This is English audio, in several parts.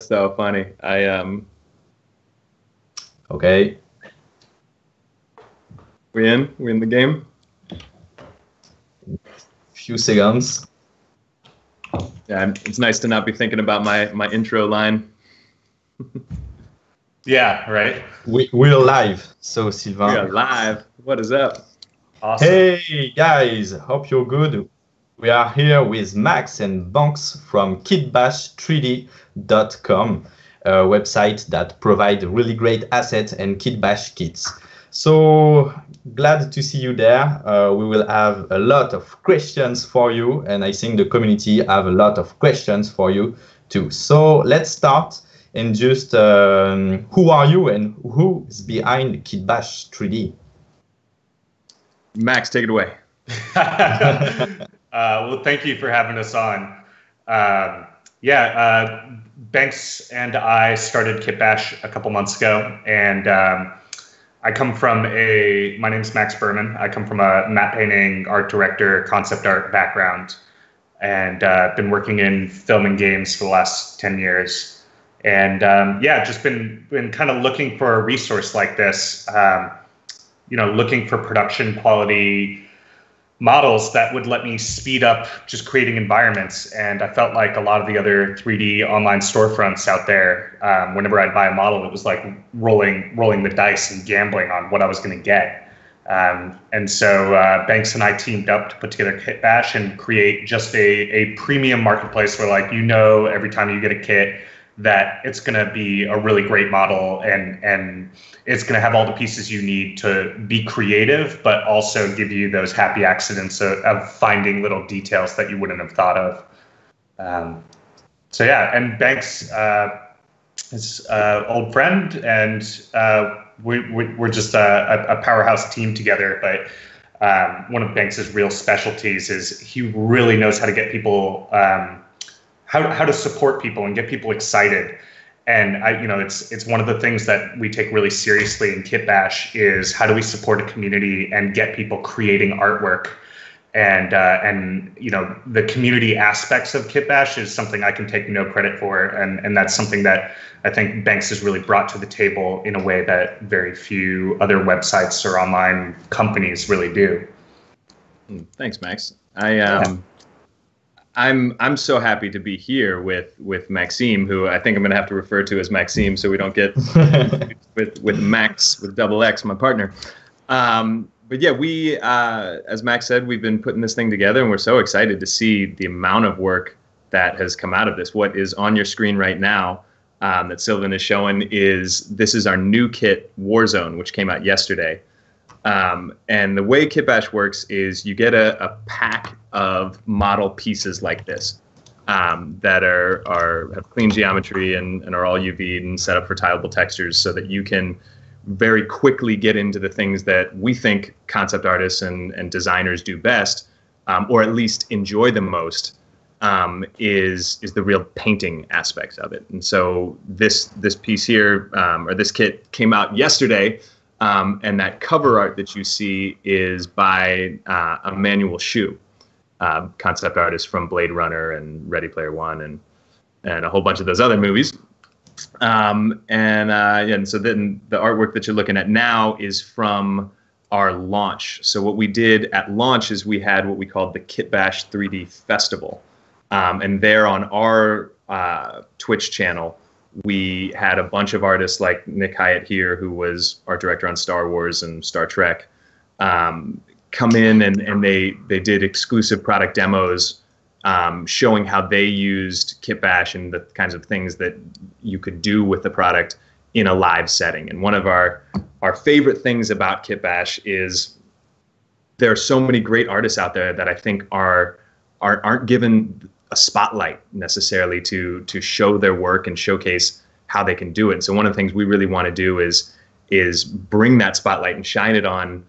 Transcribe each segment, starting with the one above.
so funny. Okay. We in? We in the game? Few seconds. Yeah, it's nice to not be thinking about my intro line. Yeah, right. We're live, so Sylvain. We are live. What is up? Awesome. Hey guys, hope you're good. We are here with Max and Banks from Kitbash3D.com, a website that provides really great assets and Kitbash kits. So glad to see you there. We will have a lot of questions for you, and I think the community have a lot of questions for you too. So let's start. And just who are you and who is behind Kitbash3D? Max, take it away. Well, thank you for having us on. Banks and I started Kitbash a couple months ago, and I come from my name's Max Berman. I come from a matte painting, art director, concept art background, and been working in film and games for the last 10 years. And just been kind of looking for a resource like this, looking for production quality models that would let me speed up just creating environments. And I felt like a lot of the other 3D online storefronts out there, whenever I'd buy a model, it was like rolling the dice and gambling on what I was going to get. And so Banks and I teamed up to put together Kitbash and create just a premium marketplace where, like, every time you get a kit, that it's going to be a really great model and it's going to have all the pieces you need to be creative, but also give you those happy accidents of finding little details that you wouldn't have thought of. And Banks is an old friend, and we're just a powerhouse team together. But one of Banks's real specialties is he really knows how to get people how to support people and get people excited. And it's one of the things that we take really seriously in Kitbash is how do we support a community and get people creating artwork. And the community aspects of Kitbash is something I can take no credit for. And that's something that I think Banks has really brought to the table in a way that very few other websites or online companies really do. Thanks, Max. I'm so happy to be here with Maxime, who I think I'm going to have to refer to as Maxime so we don't get with Max, with double X, my partner. But yeah, we, as Max said, we've been putting this thing together, and we're so excited to see the amount of work that has come out of this. What is on your screen right now that Sylvain is showing this is our new kit, Warzone, which came out yesterday. And the way Kitbash works is you get a pack of model pieces like this that have clean geometry and are all UV'd and set up for tileable textures, so that you can very quickly get into the things that we think concept artists and designers do best, or at least enjoy the most, is the real painting aspect of it. And so this piece here, or this kit, came out yesterday. And that cover art that you see is by Emmanuel Shu, concept artist from Blade Runner and Ready Player One and a whole bunch of those other movies. And so then the artwork that you're looking at now is from our launch. So what we did at launch is we had what we called the Kitbash3D Festival. And there on our Twitch channel, we had a bunch of artists like Nick Hyatt here, who was art director on Star Wars and Star Trek, come in and they did exclusive product demos showing how they used Kitbash and the kinds of things that you could do with the product in a live setting. And one of our favorite things about Kitbash is there are so many great artists out there that I think aren't given a spotlight necessarily to show their work and showcase how they can do it. So one of the things we really want to do is bring that spotlight and shine it on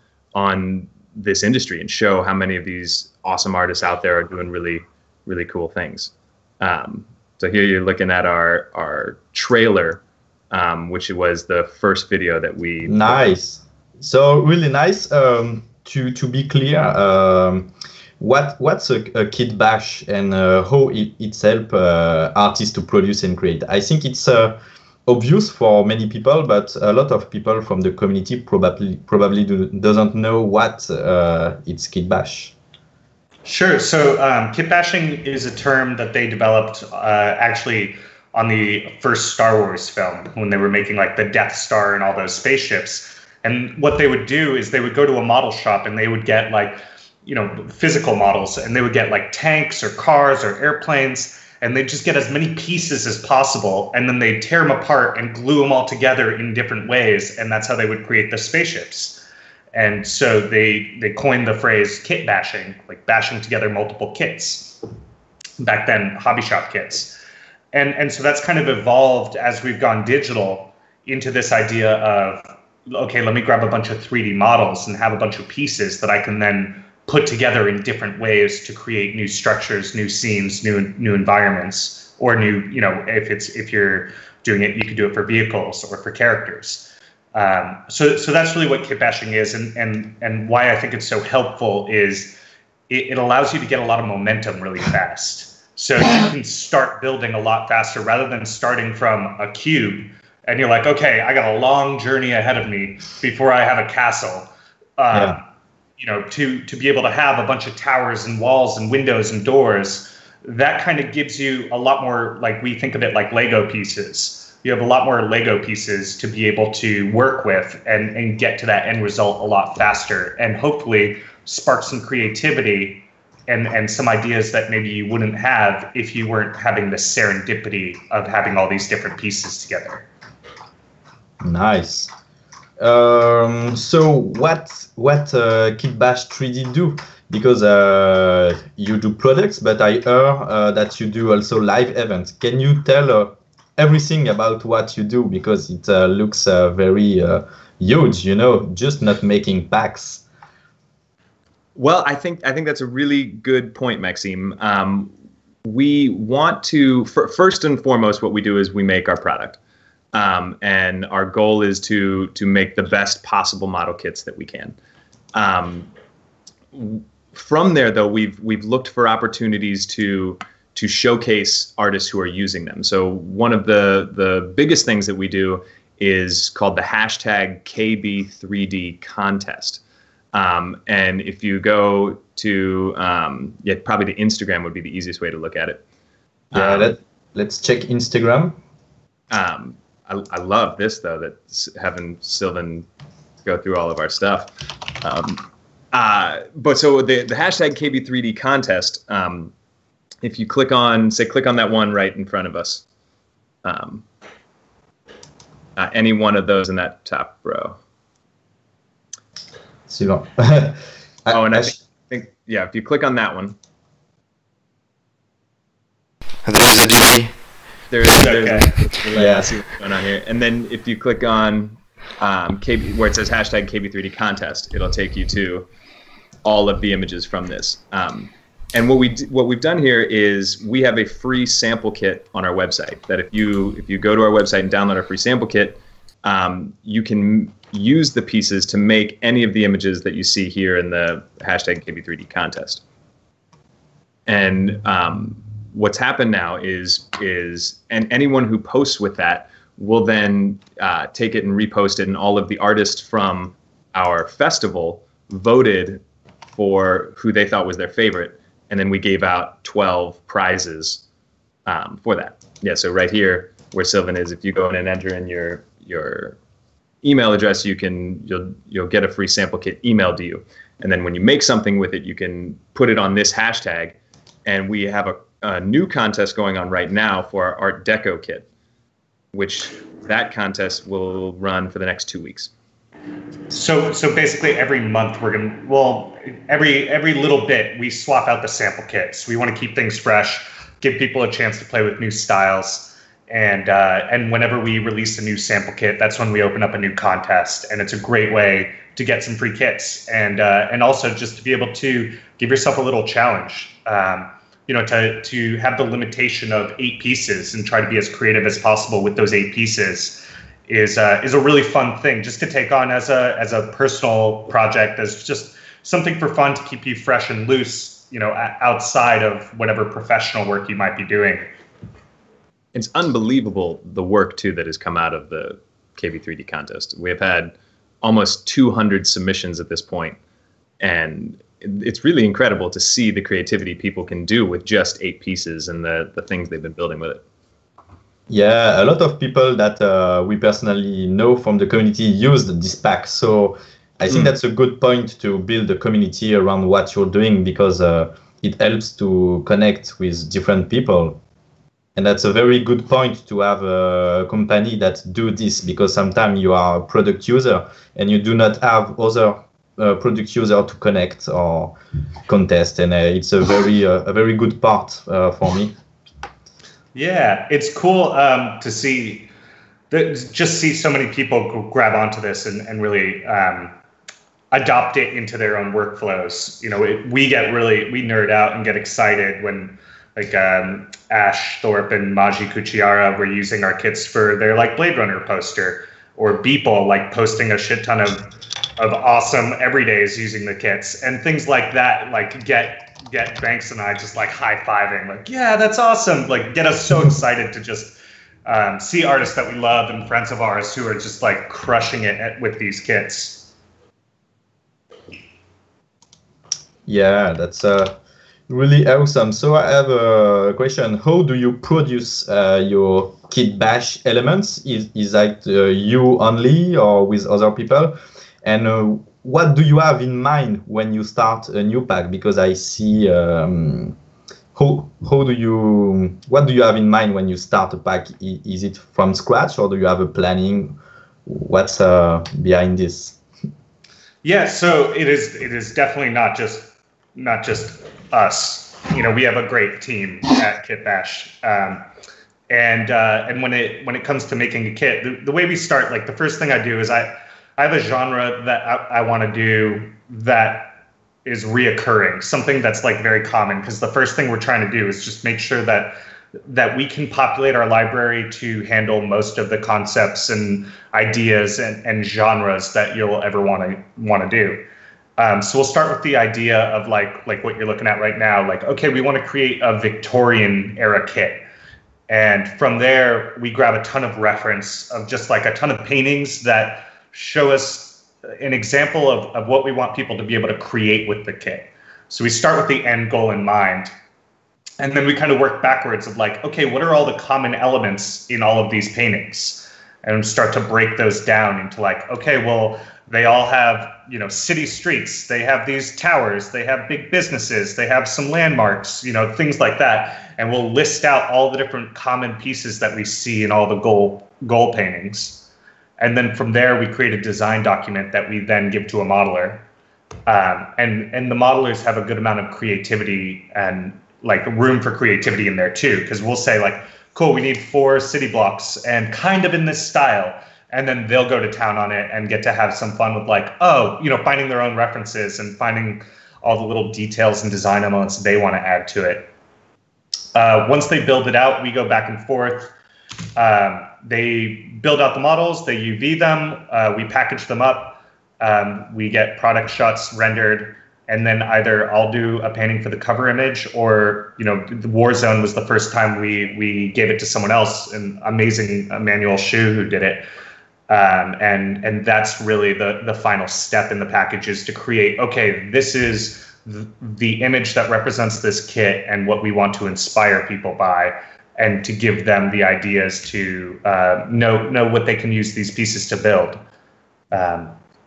this industry and show how many of these awesome artists out there are doing really, really cool things. So here you're looking at our trailer, which was the first video that we... Nice. So really nice. To be clear, What's a Kitbash and how it's help artists to produce and create? I think it's obvious for many people, but a lot of people from the community probably doesn't know what it's Kitbash. Sure. So kitbashing is a term that they developed actually on the first Star Wars film when they were making like the Death Star and all those spaceships. And what they would do is they would go to a model shop and they would get like, you know, physical models, and they would get like tanks or cars or airplanes, and they'd just get as many pieces as possible, and then they'd tear them apart and glue them all together in different ways, and that's how they would create the spaceships. And so they coined the phrase kit bashing, like bashing together multiple kits. Back then, hobby shop kits. And so that's kind of evolved as we've gone digital into this idea of, okay, let me grab a bunch of 3D models and have a bunch of pieces that I can then put together in different ways to create new structures, new scenes, new environments, or new, you know, if you're doing it, you could do it for vehicles or for characters. So that's really what kit bashing is, and why I think it's so helpful is it allows you to get a lot of momentum really fast. So you can start building a lot faster rather than starting from a cube and you're like, okay, I got a long journey ahead of me before I have a castle. You know, to be able to have a bunch of towers and walls and windows and doors, that kind of gives you a lot more, like we think of it like Lego pieces. You have a lot more Lego pieces to be able to work with and get to that end result a lot faster, and hopefully spark some creativity and some ideas that maybe you wouldn't have if you weren't having the serendipity of having all these different pieces together. Nice. So what Kitbash3D do? Because you do products, but I heard that you do also live events. Can you tell everything about what you do? Because it looks very huge, you know, just not making packs. Well, I think that's a really good point, Maxime. We want to, first and foremost, what we do is we make our product. And our goal is to make the best possible model kits that we can. From there, though, we've looked for opportunities to showcase artists who are using them. So one of the biggest things that we do is called the hashtag KB3D contest. And if you go to, probably to Instagram would be the easiest way to look at it. Yeah, let's check Instagram. I love this, though, that having Sylvan go through all of our stuff. But so the hashtag KB3D contest, if you click on that one right in front of us, any one of those in that top row. Super. And I think, yeah, if you click on that one. There's a delay. There's yeah. See what's going on here. And then if you click on where it says hashtag KB3D contest, it'll take you to all of the images from this. And what we've done here is we have a free sample kit on our website that if you go to our website and download our free sample kit, you can use the pieces to make any of the images that you see here in the hashtag KB3D contest. And what's happened now is and anyone who posts with that will then take it and repost it, and all of the artists from our festival voted for who they thought was their favorite, and then we gave out 12 prizes for that. Yeah, so right here where Sylvan is, if you go in and enter in your email address, you'll get a free sample kit emailed to you, and then when you make something with it, you can put it on this hashtag. And we have a new contest going on right now for our Art Deco kit, which that contest will run for the next 2 weeks. So basically every month every little bit we swap out the sample kits. We want to keep things fresh, give people a chance to play with new styles, and whenever we release a new sample kit, that's when we open up a new contest, and it's a great way to get some free kits and also just to be able to give yourself a little challenge. You know, to have the limitation of 8 pieces and try to be as creative as possible with those 8 pieces is a really fun thing just to take on as a personal project, as just something for fun to keep you fresh and loose outside of whatever professional work you might be doing. It's unbelievable the work too that has come out of the KB3D contest. We have had almost 200 submissions at this point, and it's really incredible to see the creativity people can do with just 8 pieces and the things they've been building with it. Yeah, a lot of people that we personally know from the community used this pack. So I think that's a good point to build a community around what you're doing, because it helps to connect with different people. And that's a very good point to have a company that do this, because sometimes you are a product user and you do not have other product user to connect or contest. And it's a very good part for me. Yeah, it's cool to see so many people grab onto this and really adopt it into their own workflows. We nerd out and get excited when like Ash Thorpe and Maji Kuchiara were using our kits for their like Blade Runner poster, or Beeple like posting a shit ton of awesome everydays using the kits, and things like that like get Banks and I just like high-fiving, like, yeah, that's awesome, like get us so excited to just see artists that we love and friends of ours who are just like crushing it with these kits. Yeah, that's really awesome. So I have a question. How do you produce your Kitbash elements? Is that you only or with other people? And what do you have in mind when you start a new pack? Because I see what do you have in mind when you start a pack? Is it from scratch, or do you have a planning? What's behind this? Yeah, so it is definitely not just us. We have a great team at Kitbash, and when it comes to making a kit, the way we start, like the first thing I do is I have a genre that I want to do that is reoccurring, something that's like very common, because the first thing we're trying to do is just make sure that we can populate our library to handle most of the concepts and ideas and genres that you'll ever want to do. So we'll start with the idea of like what you're looking at right now. Like, okay, we want to create a Victorian era kit. And from there, we grab a ton of reference of just like a ton of paintings that show us an example of what we want people to be able to create with the kit. So we start with the end goal in mind. And then we kind of work backwards of like, okay, what are all the common elements in all of these paintings? And start to break those down into like, okay, well, they all have, city streets, they have these towers, they have big businesses, they have some landmarks, things like that. And we'll list out all the different common pieces that we see in all the goal paintings. And then from there, we create a design document that we then give to a modeler. And the modelers have a good amount of creativity and like room for creativity in there too, because we'll say like, cool, we need 4 city blocks and kind of in this style. And then they'll go to town on it and get to have some fun with like, finding their own references and finding all the little details and design elements they want to add to it. Once they build it out, we go back and forth. They build out the models, they UV them, we package them up, we get product shots rendered, and then either I'll do a painting for the cover image, or the Warzone was the first time we gave it to someone else, an amazing Emmanuel Shu who did it. And that's really the final step in the package, is to create, okay, this is the image that represents this kit and what we want to inspire people by, and to give them the ideas to know what they can use these pieces to build.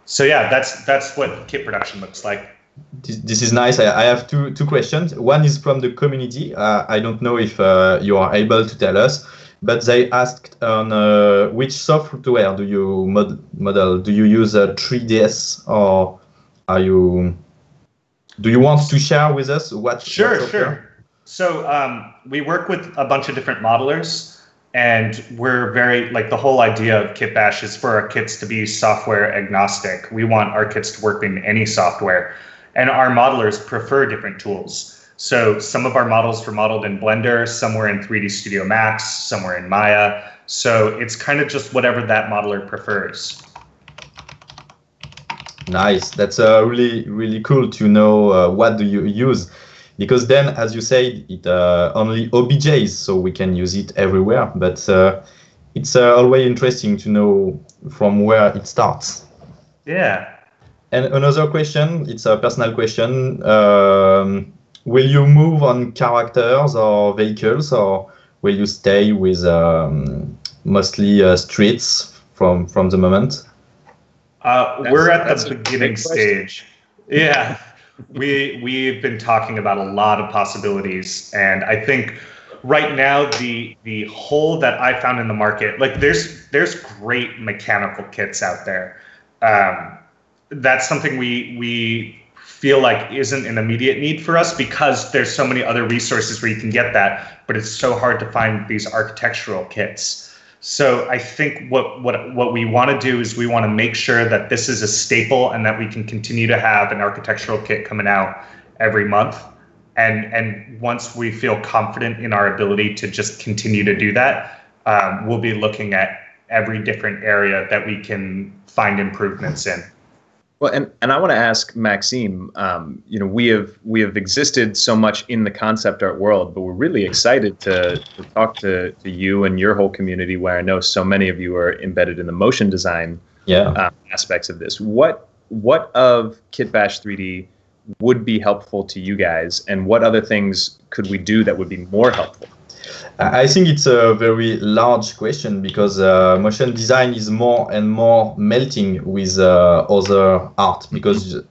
So yeah, that's what kit production looks like. This is nice. I have two questions. One is from the community. I don't know if you are able to tell us, but they asked on which software do you model? Do you use 3ds, or do you want to share with us what? Sure. So we work with a bunch of different modelers, and we're very, like, the whole idea of Kitbash is for our kits to be software agnostic. We want our kits to work in any software, and our modelers prefer different tools. So some of our models were modeled in Blender, some were in 3D Studio Max, some were in Maya. So it's kind of just whatever that modeler prefers. Nice. That's really, really cool to know what do you use. because then, as you said, it only OBJs, so we can use it everywhere. But it's always interesting to know from where it starts. Yeah. And another question, it's a personal question. Will you move on characters or vehicles, or will you stay with mostly streets from the moment? We're at the beginning stage. Yeah. We've been talking about a lot of possibilities, and I think right now the hole that I found in the market, like there's great mechanical kits out there. That's something we feel like isn't an immediate need for us because there's so many other resources where you can get that, but it's so hard to find these architectural kits. So I think what we want to do is we want to make sure that this is a staple and that we can continue to have an architectural kit coming out every month. And once we feel confident in our ability to just continue to do that, we'll be looking at every different area that we can find improvements in. Well, and I want to ask Maxime, we have existed so much in the concept art world, but we're really excited to talk to you and your whole community, where I know so many of you are embedded in the motion design aspects of this. What of Kitbash3D would be helpful to you guys, and what other things could we do that would be more helpful? I think it's a very large question because motion design is more and more melting with other art, because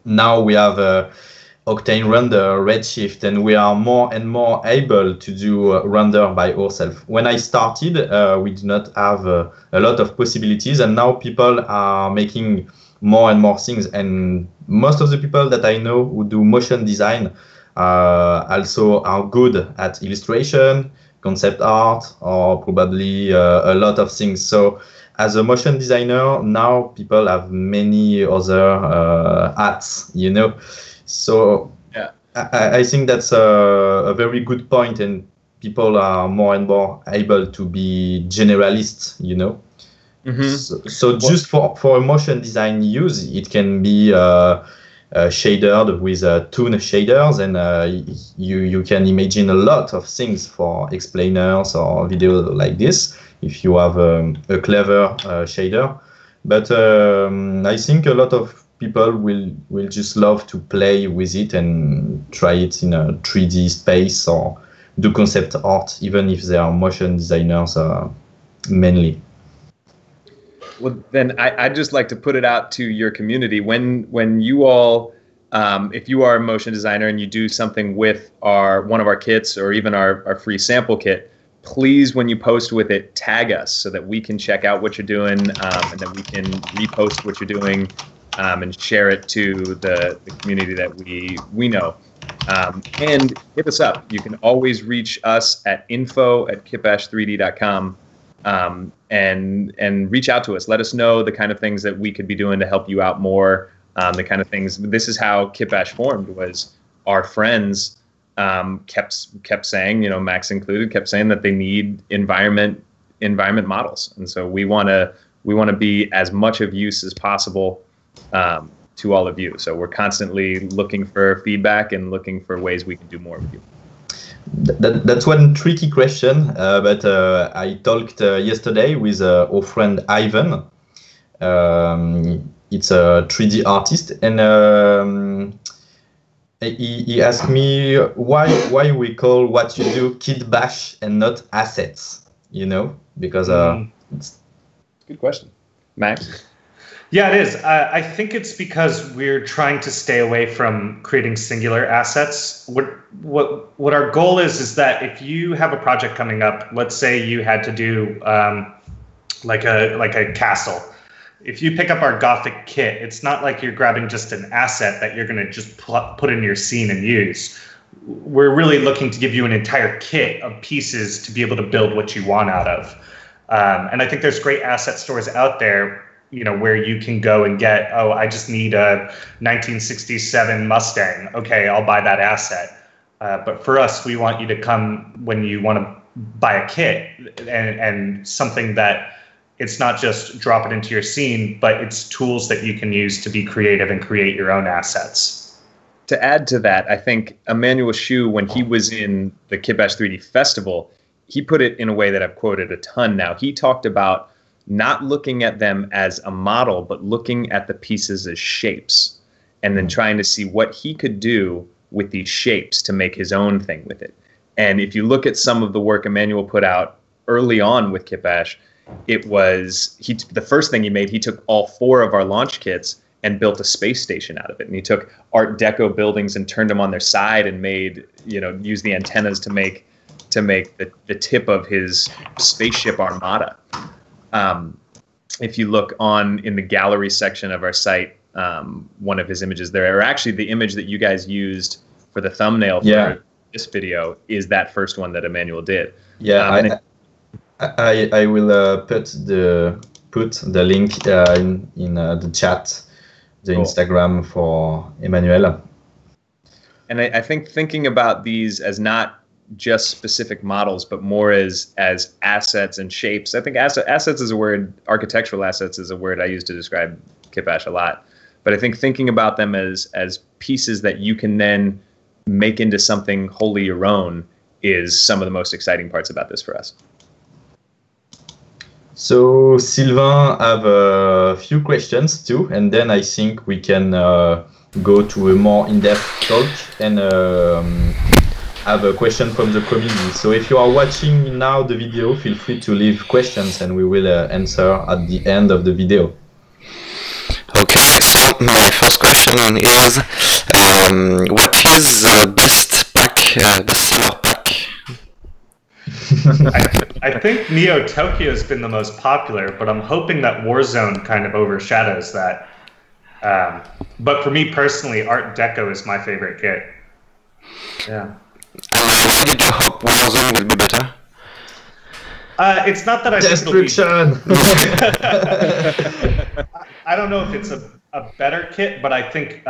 now we have Octane Render, Redshift, and we are more and more able to do render by ourselves. When I started, we did not have a lot of possibilities, and now people are making more and more things. And most of the people that I know who do motion design also are good at illustration, concept art, or probably a lot of things. So as a motion designer, now people have many other hats, So I think that's a very good point, and people are more and more able to be generalists, Mm-hmm. So just for a motion design use, it can be shadered with toon shaders, and you can imagine a lot of things for explainers or video like this if you have a clever shader. But I think a lot of people will just love to play with it and try it in a 3D space or do concept art, even if they are motion designers mainly. Well, then I'd just like to put it out to your community. When you all, if you are a motion designer and you do something with one of our kits or even our free sample kit, please, when you post with it, tag us so that we can check out what you're doing, and that we can repost what you're doing, and share it to the community that we know. And hit us up. You can always reach us at info@kitbash3d.com. And reach out to us. Let us know the kind of things that we could be doing to help you out more. The kind of things. This is how Kitbash formed. Was our friends kept saying, Max included, kept saying that they need environment models, and so we want to be as much of use as possible to all of you. So we're constantly looking for feedback and looking for ways we can do more with you. That's one tricky question, but I talked yesterday with our friend Ivan. It's a 3D artist, and he asked me why we call what you do Kitbash and not assets, because it's a good question. Max? Yeah, it is. I think it's because we're trying to stay away from creating singular assets. What our goal is that if you have a project coming up, let's say you had to do like a castle. If you pick up our Gothic kit, it's not like you're grabbing just an asset that you're going to just put in your scene and use. We're really looking to give you an entire kit of pieces to be able to build what you want out of. And I think there's great asset stores out there, where you can go and get, I just need a 1967 Mustang. Okay, I'll buy that asset. But for us, we want you to come when you want to buy a kit and something that it's not just drop it into your scene, but it's tools that you can use to be creative and create your own assets. to add to that, I think Emmanuel Shu, when he was in the Kitbash3D festival, he put it in a way that I've quoted a ton now. He talked about not looking at them as a model, but looking at the pieces as shapes, and then trying to see what he could do with these shapes to make his own thing with it. And if you look at some of the work Emmanuel put out early on with Kitbash, it was the first thing he made. He took all 4 of our launch kits and built a space station out of it. And he took Art Deco buildings and turned them on their side and made, used the antennas to make the tip of his spaceship armada. If you look in the gallery section of our site, one of his images there, or actually the image that you guys used for the thumbnail for this video, is that first one that Emmanuel did. Yeah, I will put the link in the chat, the cool. Instagram for Emmanuel. And I think thinking about these as not just specific models, but more as assets and shapes. I think assets is a word, architectural assets is a word I use to describe Kitbash a lot. But I think thinking about them as pieces that you can then make into something wholly your own is some of the most exciting parts about this for us. So Sylvain have a few questions too, and then I think we can go to a more in-depth talk and have a question from the community. So if you are watching now the video, feel free to leave questions and we will answer at the end of the video. Okay, so my first question is, what is the best seller pack? I think Neo Tokyo has been the most popular, but I'm hoping that Warzone kind of overshadows that. But for me personally, Art Deco is my favorite kit. Yeah. Why did you hope Warzone will be better? It's not that I Destruction. I don't know if it's a better kit, but I think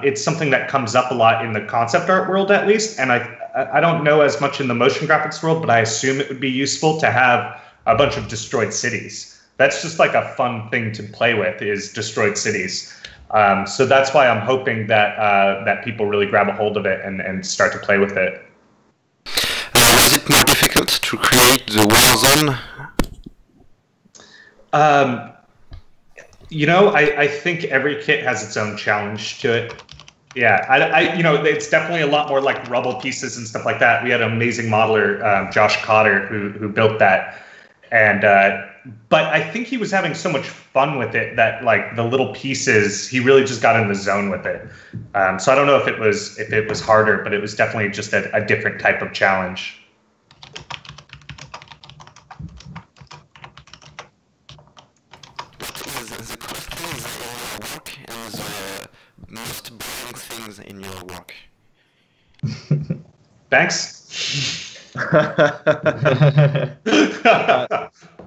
it's something that comes up a lot in the concept art world, at least. And I don't know as much in the motion graphics world, but I assume it would be useful to have a bunch of destroyed cities. That's just like a fun thing to play with, is destroyed cities. So that's why I'm hoping that people really grab a hold of it and start to play with it. Was it more difficult to create the Warzone? I think every kit has its own challenge to it. Yeah, it's definitely a lot more like rubble pieces and stuff like that. We had an amazing modeler, Josh Cotter, who built that, and but I think he was having so much fun with it that like the little pieces, he really just got in the zone with it. So I don't know if it was harder, but it was definitely just a different type of challenge. Most boring things in your work? Thanks.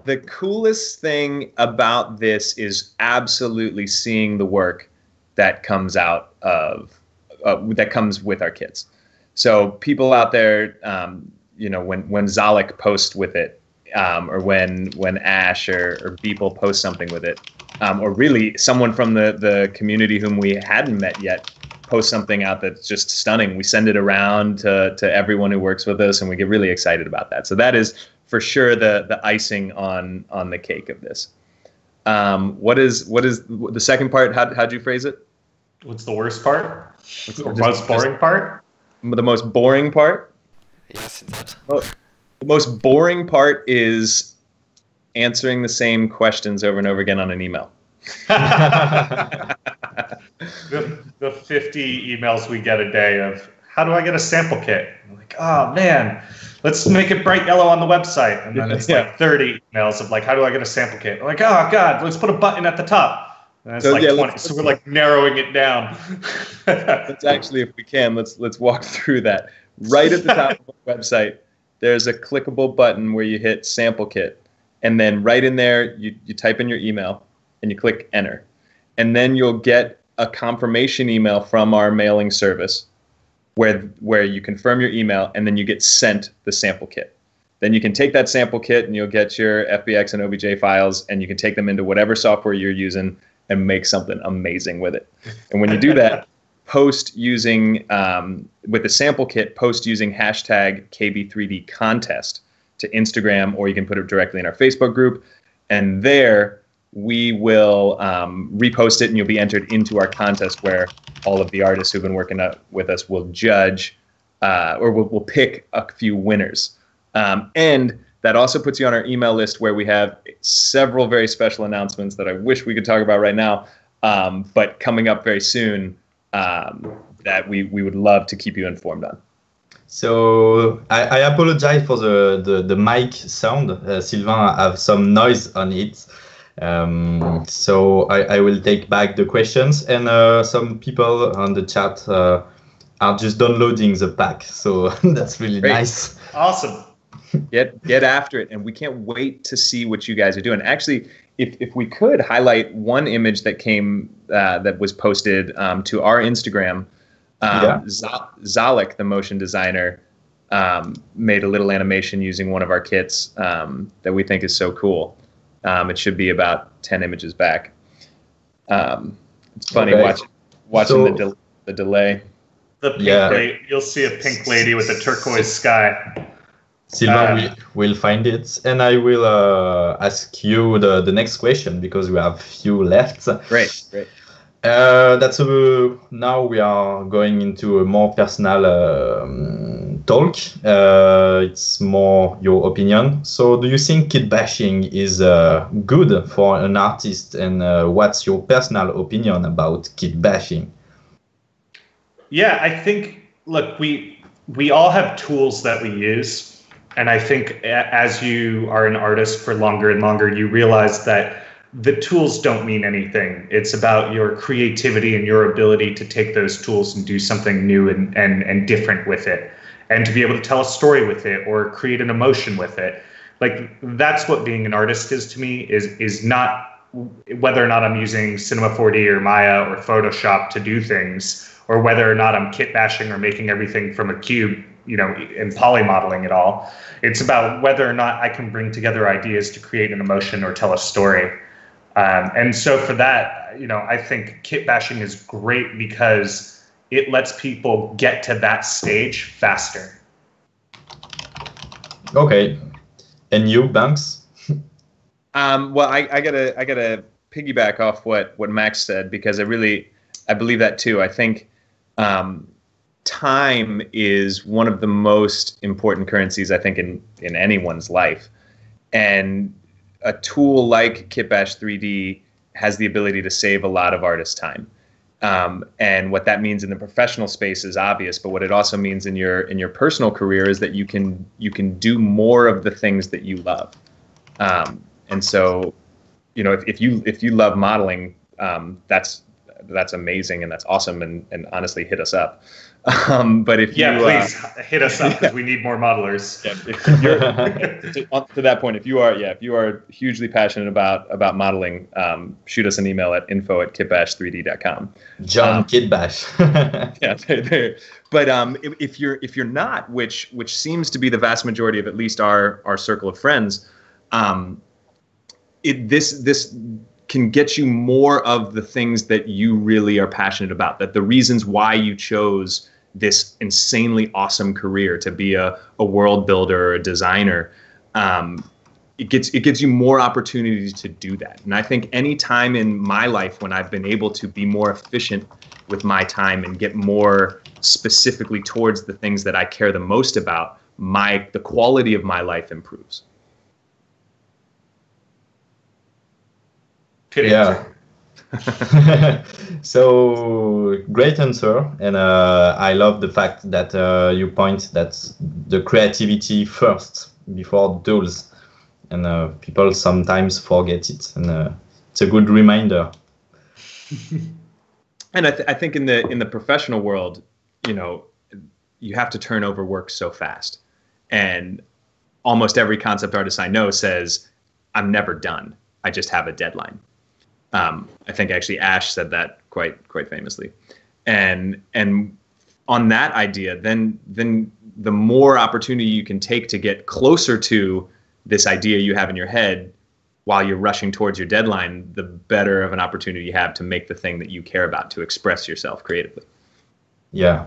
The coolest thing about this is absolutely seeing the work that comes out of that comes with our kits. So people out there, when Zalek posts with it, or when Ash or Beeple post something with it, or really someone from the community whom we hadn't met yet post something out that's just stunning, we send it around to everyone who works with us, and we get really excited about that. So that is for sure the icing on the cake of this. What is the second part? How'd you phrase it? What's the worst part? What's the most boring part? The most boring part? Yes, it's the most boring part is answering the same questions over and over again on an email. the 50 emails we get a day of, how do I get a sample kit? I'm like, oh man, let's make it bright yellow on the website. And then it's like 30 emails of like, how do I get a sample kit? I'm like, oh God, let's put a button at the top. And it's 20. So we're like narrowing it down. Let's actually, if we can, let's walk through that. Right at the top of the website, there's a clickable button where you hit sample kit. And then right in there, you type in your email and you click enter. And then you'll get a confirmation email from our mailing service where you confirm your email, and then you get sent the sample kit. Then you can take that sample kit and you'll get your FBX and OBJ files, and you can take them into whatever software you're using and make something amazing with it. And when you do that, post using, with the sample kit, post using hashtag KB3D contest to Instagram, or you can put it directly in our Facebook group. And there we will repost it, and you'll be entered into our contest where all of the artists who've been working with us will judge, or we'll pick a few winners. And that also puts you on our email list, where we have several very special announcements that I wish we could talk about right now, but coming up very soon, that we would love to keep you informed on. So I apologize for the mic sound. Sylvain have some noise on it. So I will take back the questions, and some people on the chat are just downloading the pack. So that's really Great. nice. Awesome. Get after it, and we can't wait to see what you guys are doing. Actually, if we could highlight one image that came that was posted to our Instagram. Zalek, the motion designer, made a little animation using one of our kits that we think is so cool. It should be about 10 images back. It's funny watching the delay. The pink lady, you'll see a pink lady with a turquoise sky. Sylvain will find it, and I will ask you the next question, because we have few left. Great. Now we are going into a more personal talk. It's more your opinion. So do you think kit bashing is good for an artist, and what's your personal opinion about kit bashing? Yeah, I think, look, we all have tools that we use. And I think as you are an artist for longer and longer, you realize that the tools don't mean anything. It's about your creativity and your ability to take those tools and do something new and different with it, and to be able to tell a story with it or create an emotion with it. Like, that's what being an artist is to me, is not whether or not I'm using Cinema 4D or Maya or Photoshop to do things, or whether or not I'm kit bashing or making everything from a cube, and poly modeling it all. It's about whether or not I can bring together ideas to create an emotion or tell a story. And so for that, I think kit bashing is great because it lets people get to that stage faster. Okay. And you, Banks? Well, I gotta piggyback off what Max said, because I believe that too. I think time is one of the most important currencies, I think, in anyone's life. And a tool like Kitbash3D has the ability to save a lot of artists' time. And what that means in the professional space is obvious, but what it also means in your personal career is that you can do more of the things that you love. And so, if you love modeling, that's amazing, and that's awesome, and honestly, hit us up. But if please hit us up, because we need more modelers. If you're, to that point, if you are hugely passionate about modeling, shoot us an email at info@kitbash3d.com. John Kitbash. Yeah, but if you're not, which seems to be the vast majority of at least our circle of friends, this can get you more of the things that you really are passionate about, that the reasons why you chose this insanely awesome career to be a world builder or a designer. It gives you more opportunities to do that. And I think any time in my life when I've been able to be more efficient with my time and get more specifically towards the things that I care the most about, the quality of my life improves. Yeah. So great answer, and I love the fact that you point that the creativity first before tools, and people sometimes forget it, and it's a good reminder. And I think in the professional world, you have to turn over work so fast, and almost every concept artist I know says, "I'm never done. I just have a deadline." I think actually Ash said that quite famously, and on that idea, then the more opportunity you can take to get closer to this idea you have in your head while you're rushing towards your deadline, the better of an opportunity you have to make the thing that you care about, to express yourself creatively. Yeah,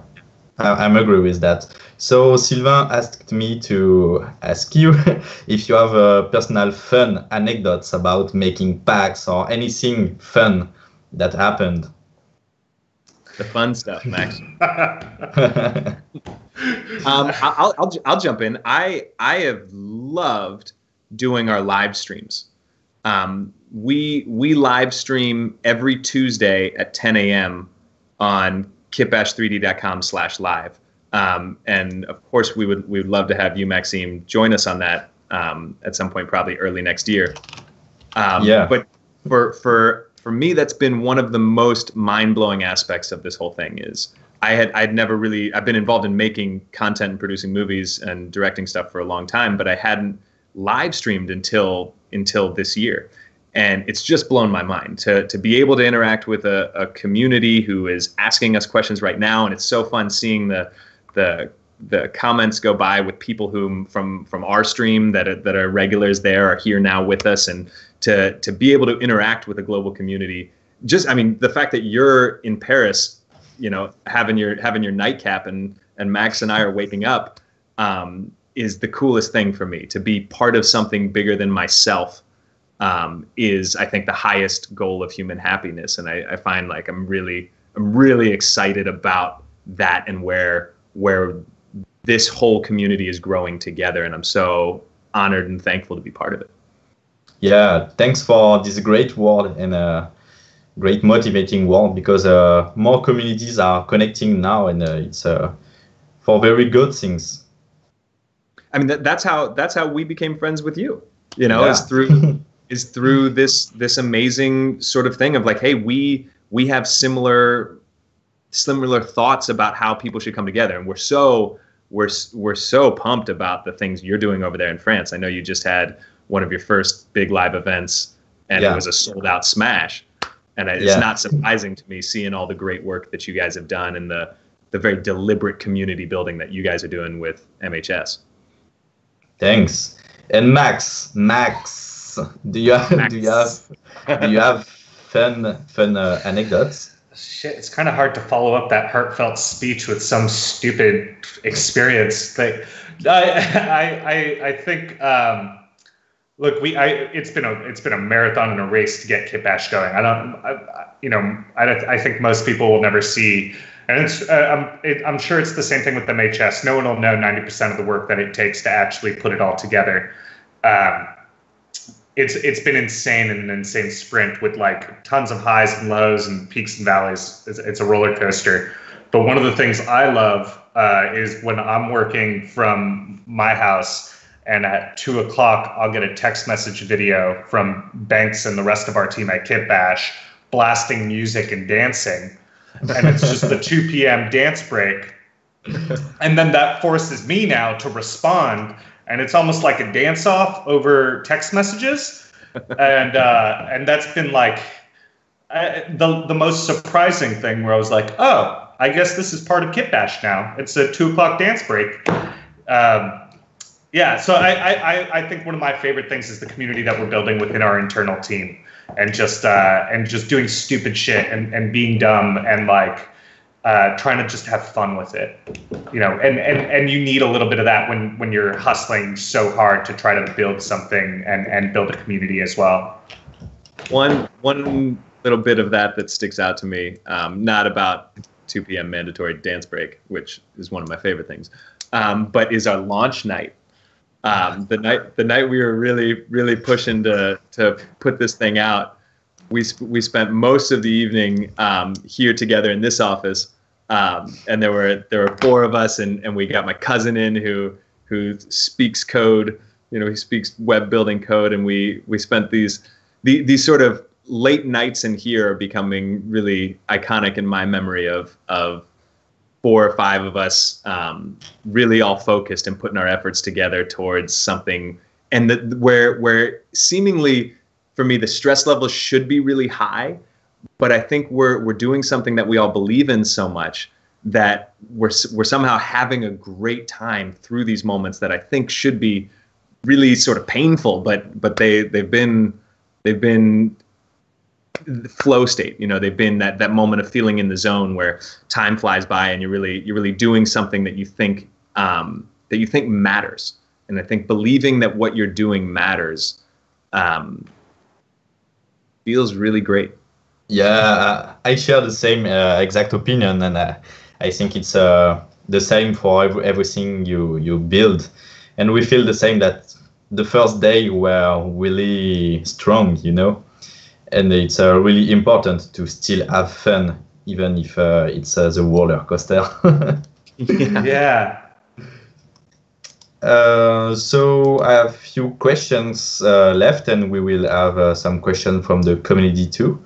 I'm agree with that. So Sylvain asked me to ask you if you have personal fun anecdotes about making packs or anything fun that happened. The fun stuff, Max. I'll jump in. I have loved doing our live streams. We live stream every Tuesday at 10 a.m. on kitbash3d.com/live. And of course, we would love to have you, Maxime, join us on that at some point, probably early next year. Yeah. But for me, that's been one of the most mind-blowing aspects of this whole thing. Is I'd never really, I've been involved in making content and producing movies and directing stuff for a long time, but I hadn't live streamed until this year. And it's just blown my mind to be able to interact with a community who is asking us questions right now. And it's so fun seeing the comments go by with people who from our stream that are regulars there are here now with us, and to be able to interact with a global community. Just, I mean, the fact that you're in Paris, you know, having your nightcap and Max and I are waking up is the coolest thing for me. To be part of something bigger than myself is, I think, the highest goal of human happiness. And I find like I'm really excited about that and where this whole community is growing together. And I'm so honored and thankful to be part of it. Yeah, thanks for this great word and great motivating word, because more communities are connecting now, and it's for very good things. I mean, that's how we became friends with you. You know, Yeah. is through this amazing sort of thing of like, hey, we have similar thoughts about how people should come together, and we're so pumped about the things you're doing over there in France. I know you just had one of your first big live events, and Yeah. it was a sold out smash. And it's Yeah. not surprising to me seeing all the great work that you guys have done and the very deliberate community building that you guys are doing with MHS. Thanks. And Max, do you have fun anecdotes? Shit, it's kind of hard to follow up that heartfelt speech with some stupid experience thing. I think. Look, it's been a marathon and a race to get Kitbash going. I think most people will never see, and I'm sure it's the same thing with MHS. No one will know 90% of the work that it takes to actually put it all together. It's been insane, and an insane sprint with like tons of highs and lows and peaks and valleys. It's a roller coaster. But one of the things I love is when I'm working from my house, and at 2 o'clock, I'll get a text message video from Banks and the rest of our team at Kitbash blasting music and dancing. And it's just the 2 p.m. dance break. And then that forces me now to respond. And it's almost like a dance off over text messages. And that's been like the most surprising thing, where I was like, oh, I guess this is part of Kitbash now. It's a 2 o'clock dance break. Yeah, so I think one of my favorite things is the community that we're building within our internal team, and just doing stupid shit and being dumb and like trying to just have fun with it, you know. And you need a little bit of that when you're hustling so hard to try to build something and build a community as well. One little bit of that sticks out to me, not about 2 p.m. mandatory dance break, which is one of my favorite things, but is our launch night. The night we were really pushing to put this thing out, we spent most of the evening here together in this office, and there were 4 of us, and we got my cousin in who speaks code, you know, he speaks web building code, and we spent these sort of late nights in here are becoming really iconic in my memory of 4 or 5 of us really all focused and putting our efforts together towards something, and where seemingly for me the stress levels should be really high, but I think we're doing something that we all believe in so much that we're somehow having a great time through these moments that I think should be really sort of painful, but they've been flow state. You know, they've been that moment of feeling in the zone where time flies by and you're really doing something that you think matters. And I think believing that what you're doing matters feels really great. Yeah, I share the same exact opinion, and I think it's the same for everything you build. And we feel the same, that the first day were really strong, you know, and it's really important to still have fun, even if it's the roller coaster. Yeah. So I have a few questions left, and we will have some questions from the community too.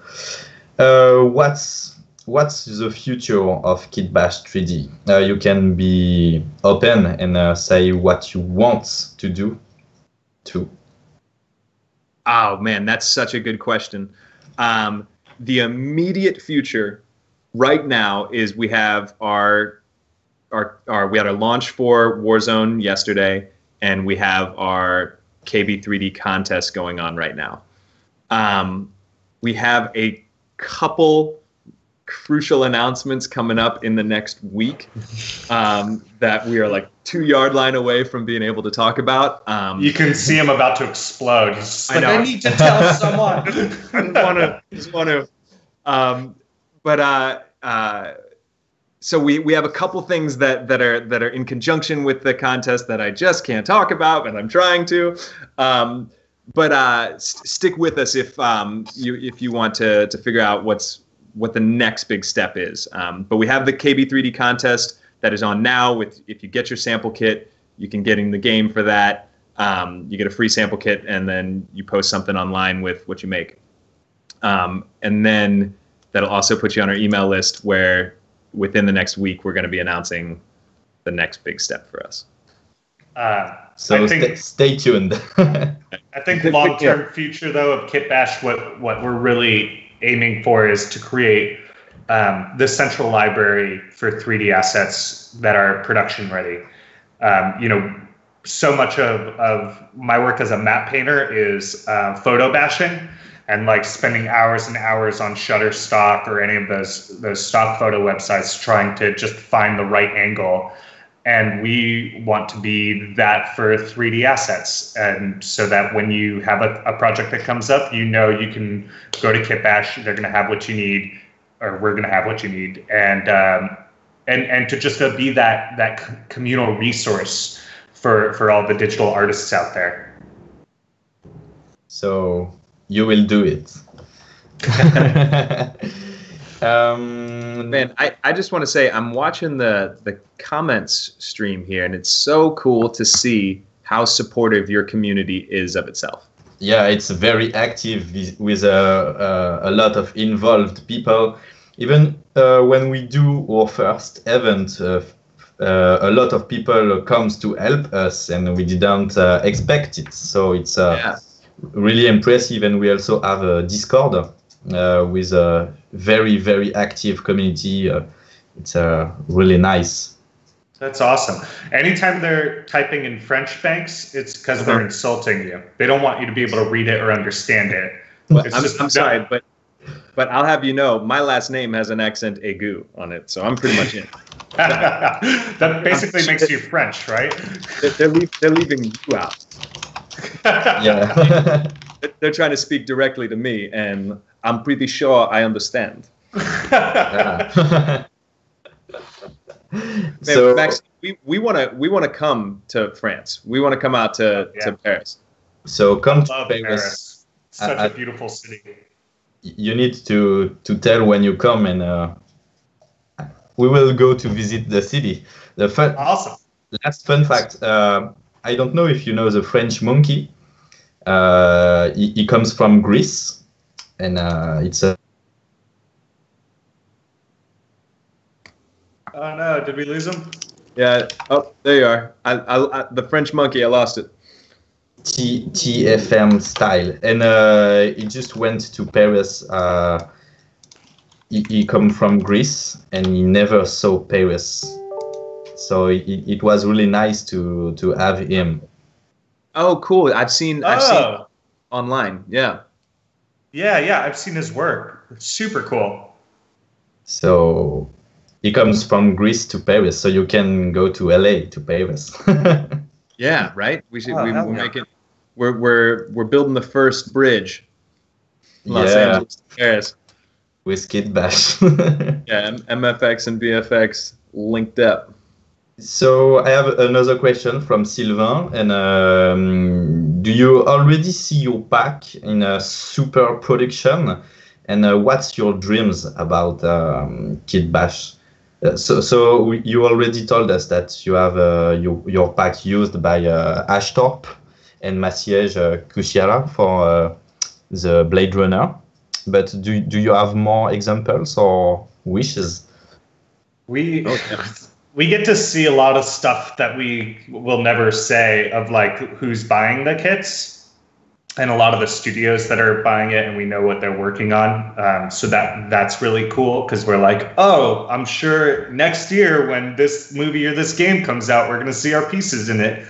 What's the future of Kitbash3D? You can be open and say what you want to do too. Oh man, that's such a good question. The immediate future right now is we had our launch for Warzone yesterday, and we have our KB3D contest going on right now. We have a couple crucial announcements coming up in the next week that we are like 2-yard line away from being able to talk about. You can see him about to explode. He's just like, I know. I need to tell someone. I just want to. So we have a couple things that are in conjunction with the contest that I just can't talk about, but I'm trying to. Stick with us if you want to figure out what the next big step is. But we have the KB3D contest that is on now. If you get your sample kit, you can get in the game for that. You get a free sample kit, and then you post something online with what you make. And then that'll also put you on our email list, where within the next week we're going to be announcing the next big step for us. So stay tuned. I think long-term future, though, of Kitbash, what we're really aiming for is to create the central library for 3D assets that are production ready. So much of my work as a map painter is photo bashing and like spending hours and hours on Shutterstock or any of those stock photo websites trying to just find the right angle. And we want to be that for 3D assets. And so that when you have a project that comes up, you know you can go to Kitbash, they're going to have what you need, or we're going to have what you need. And to just be that communal resource for all the digital artists out there. So you will do it. Man, I just want to say I'm watching the comments stream here, and it's so cool to see how supportive your community is of itself. Yeah, it's very active with a lot of involved people. Even when we do our first event, a lot of people comes to help us, and we didn't expect it. So it's really impressive. And we also have a Discord with a very, very active community. It's really nice. That's awesome. Anytime they're typing in French, Banks, it's because they're insulting you. They don't want you to be able to read it or understand it. Well, I'm sorry, but I'll have you know, my last name has an accent aigu on it, so I'm pretty much in. That basically makes you French, right? They're leaving you out. Yeah. They're trying to speak directly to me, and I'm pretty sure I understand. Man, so Max, we want to come to France. We want to come out to Paris. So come to Paris. Such a beautiful city. You need to tell when you come, and we will go to visit the city. Awesome. Last fun fact. I don't know if you know the French monkey. He comes from Greece, and it's a. Oh no! Did we lose him? Yeah. Oh, there you are. I the French monkey. I lost it. TFM style, and he just went to Paris. He come from Greece, and he never saw Paris, so it was really nice to have him. Oh, cool! I've seen online. Yeah. Yeah, I've seen his work. It's super cool. So he comes from Greece to Paris, so you can go to LA to Paris. Yeah, right. We should. Oh, We're hell yeah. making. We're building the first bridge. Los Yeah. Angeles to Paris. With Kitbash. Yeah, MFX and VFX linked up. So I have another question from Sylvain. And do you already see your pack in a super production? And what's your dreams about Kitbash? So you already told us that you have your pack used by Ashtorp and Maciej Kusiera for the Blade Runner. But do you have more examples or wishes? We get to see a lot of stuff that we will never say of like who's buying the kits, and a lot of the studios that are buying it, and we know what they're working on. So that's really cool because we're like, oh, I'm sure next year when this movie or this game comes out, we're gonna see our pieces in it.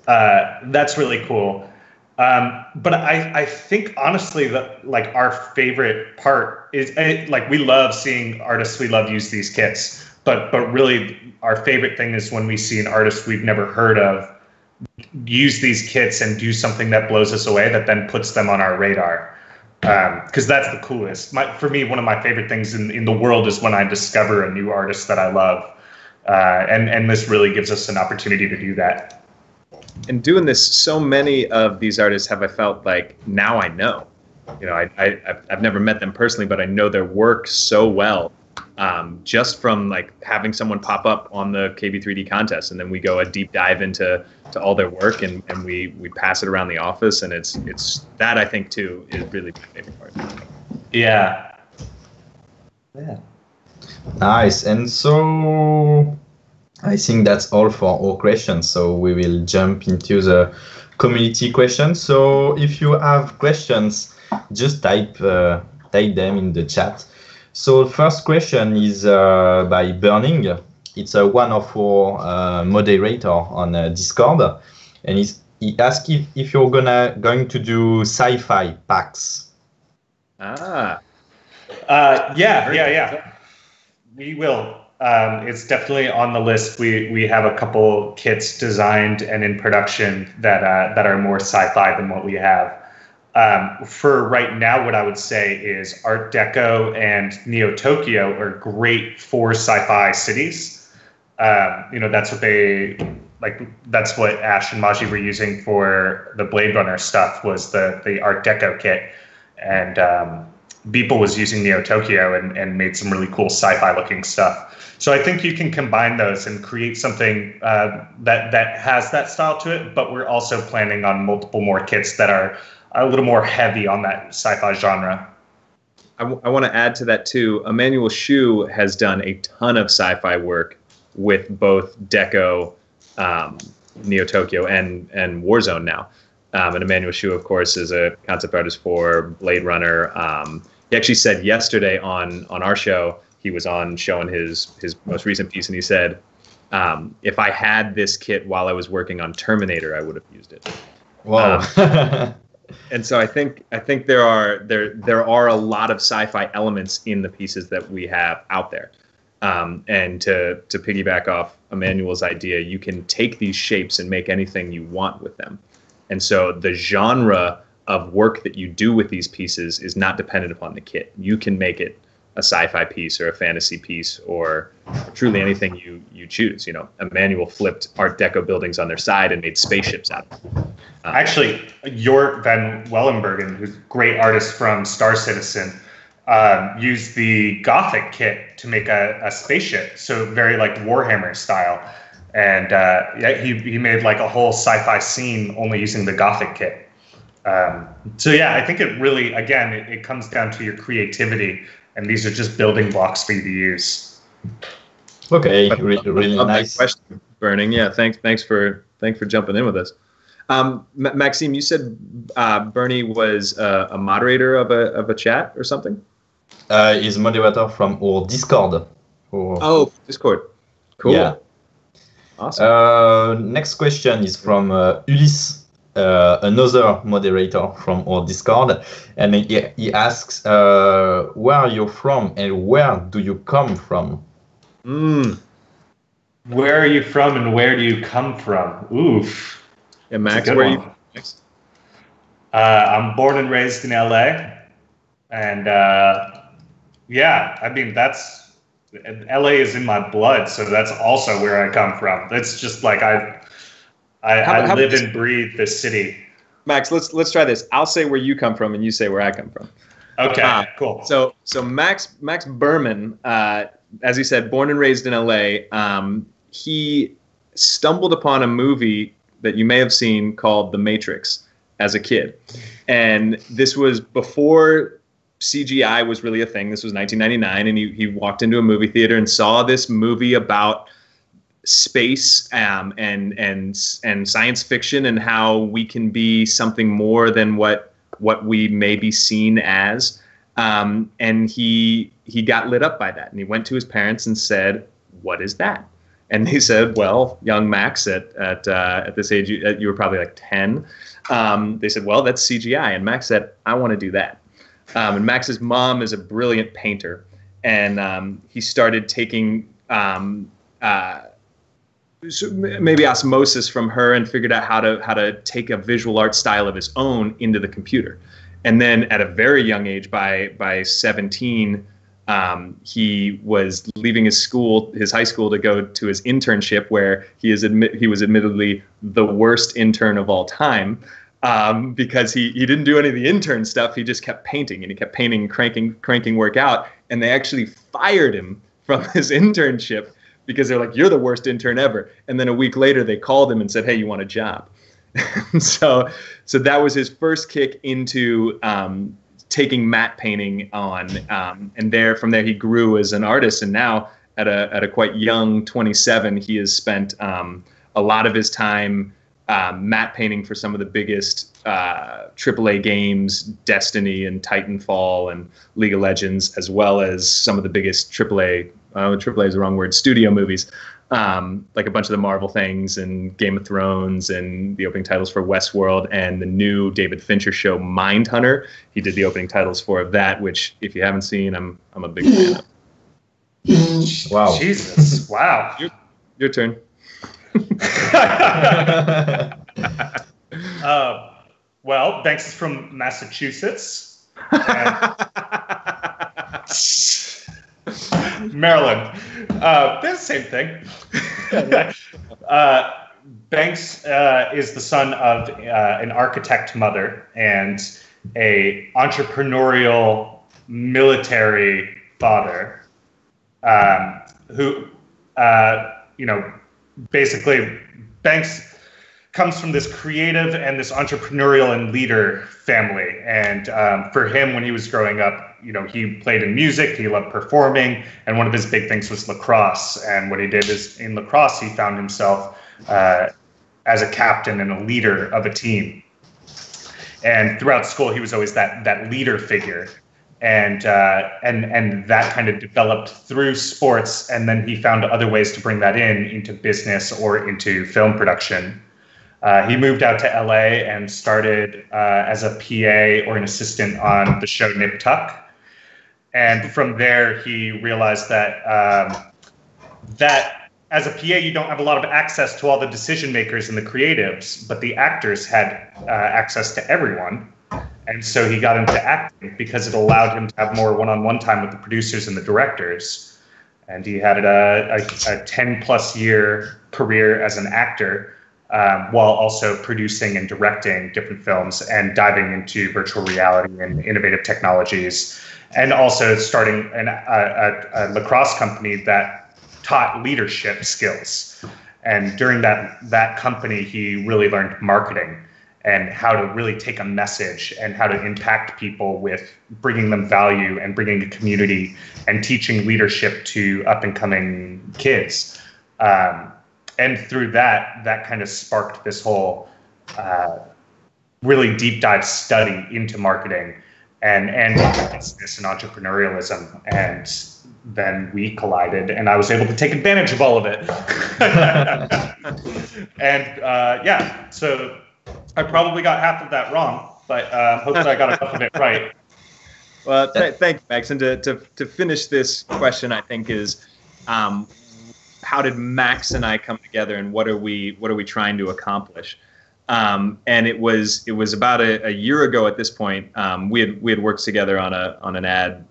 That's really cool. But I think honestly that like our favorite part is like we love seeing artists we love use these kits, but really our favorite thing is when we see an artist we've never heard of use these kits and do something that blows us away that then puts them on our radar, because that's the coolest. For me, one of my favorite things in the world is when I discover a new artist that I love, and this really gives us an opportunity to do that. And doing this, so many of these artists have I felt like now I know. You know, I've never met them personally, but I know their work so well, just from like having someone pop up on the KB3D contest, and then we go a deep dive into all their work, and we pass it around the office, and it's that I think too is really my favorite part. Yeah. Nice. And so I think that's all for our questions. So we will jump into the community questions. So if you have questions, just type them in the chat. So first question is by Burning. It's one of our moderator on Discord, and he asked if you're going to do sci-fi packs. Ah. Yeah. We will. It's definitely on the list. We have a couple kits designed and in production that are more sci-fi than what we have. For right now, what I would say is Art Deco and Neo Tokyo are great for sci-fi cities. That's what that's what Ash and Maji were using for the Blade Runner stuff, was the Art Deco kit, and Beeple was using Neo Tokyo and made some really cool sci-fi looking stuff. So I think you can combine those and create something that has that style to it, but we're also planning on multiple more kits that are a little more heavy on that sci-fi genre. I want to add to that too. Emmanuel Shu has done a ton of sci-fi work with both Deco, Neo Tokyo, and Warzone now. And Emmanuel Shu, of course, is a concept artist for Blade Runner. He actually said yesterday on our show, he was on showing his most recent piece, and he said, if I had this kit while I was working on Terminator, I would have used it. Wow. And so I think there are a lot of sci-fi elements in the pieces that we have out there. And to piggyback off Emmanuel's idea, you can take these shapes and make anything you want with them. And so the genre of work that you do with these pieces is not dependent upon the kit. You can make it a sci-fi piece or a fantasy piece or truly anything you choose. You know, Emmanuel flipped Art Deco buildings on their side and made spaceships out of them. Actually, Jort van Wellenbergen, who's a great artist from Star Citizen, used the Gothic kit to make a spaceship, so very like Warhammer style. And he made like a whole sci-fi scene only using the Gothic kit. So yeah, I think it really, again, it comes down to your creativity, and these are just building blocks for you to use. Okay, really nice question, Burning. Yeah, thanks for jumping in with us. Maxime, you said Bernie was a moderator of a chat or something? He's moderator from our Discord. Oh, Discord. Cool. Yeah. Awesome. Next question is from Ulysse. another moderator from our Discord, and he asks, where are you from and where do you come from? Where are you from and where do you come from? Oof. Yeah, Max, where are you? I'm born and raised in LA, and yeah, I mean LA is in my blood, so that's also where I come from. That's just like I live and breathe the city. Max, let's try this. I'll say where you come from, and you say where I come from. Okay, cool. So Max Berman, as he said, born and raised in LA. He stumbled upon a movie that you may have seen called The Matrix as a kid, and this was before CGI was really a thing. This was 1999, and he walked into a movie theater and saw this movie about space and science fiction and how we can be something more than what we may be seen as. And he got lit up by that, and he went to his parents and said, "What is that?" And they said, "Well, young Max, at this age, you were probably like 10." They said, "Well, that's CGI." And Max said, "I want to do that." And Max's mom is a brilliant painter, and he started taking maybe osmosis from her and figured out how to take a visual art style of his own into the computer. And then at a very young age, by 17, he was leaving his high school to go to his internship, where he was admittedly the worst intern of all time, because he didn't do any of the intern stuff. He just kept painting, and he kept painting and cranking work out. And they actually fired him from his internship because they're like, "You're the worst intern ever." And then a week later, they called him and said, "Hey, you want a job?" So that was his first kick into taking matte painting on, and from there he grew as an artist. And now at a quite young 27, he has spent a lot of his time matte painting for some of the biggest AAA games, Destiny and Titanfall and League of Legends, as well as some of the biggest AAA is the wrong word, studio movies, like a bunch of the Marvel things and Game of Thrones and the opening titles for Westworld and the new David Fincher show Mindhunter. He did the opening titles for that, which if you haven't seen, I'm a big fan of. Wow. Jesus. Wow. Your turn. Well, Banks is from Massachusetts. Maryland. They're the same thing. Banks is the son of an architect mother and a entrepreneurial military father, who, basically Banks comes from this creative and this entrepreneurial and leader family. And for him, when he was growing up, he played in music, he loved performing, and one of his big things was lacrosse. And what he did is, in lacrosse, he found himself as a captain and a leader of a team. And throughout school, he was always that leader figure. And that kind of developed through sports, and then he found other ways to bring that into business or into film production. He moved out to LA and started as a PA or an assistant on the show Nip Tuck. And from there, he realized that as a PA, you don't have a lot of access to all the decision makers and the creatives, but the actors had access to everyone. And so he got into acting because it allowed him to have more one-on-one time with the producers and the directors. And he had a 10-plus year career as an actor, while also producing and directing different films and diving into virtual reality and innovative technologies, and also starting a lacrosse company that taught leadership skills. And during that company, he really learned marketing and how to really take a message and how to impact people with bringing them value and bringing a community and teaching leadership to up-and-coming kids. And through that kind of sparked this whole really deep dive study into marketing and business and entrepreneurialism. And then we collided, and I was able to take advantage of all of it. And so I probably got half of that wrong, but hopefully I got enough of it right. Well, thank you, Max. And to finish this question, I think is, how did Max and I come together, and what are we trying to accomplish? And it was about a year ago at this point. We had worked together on an ad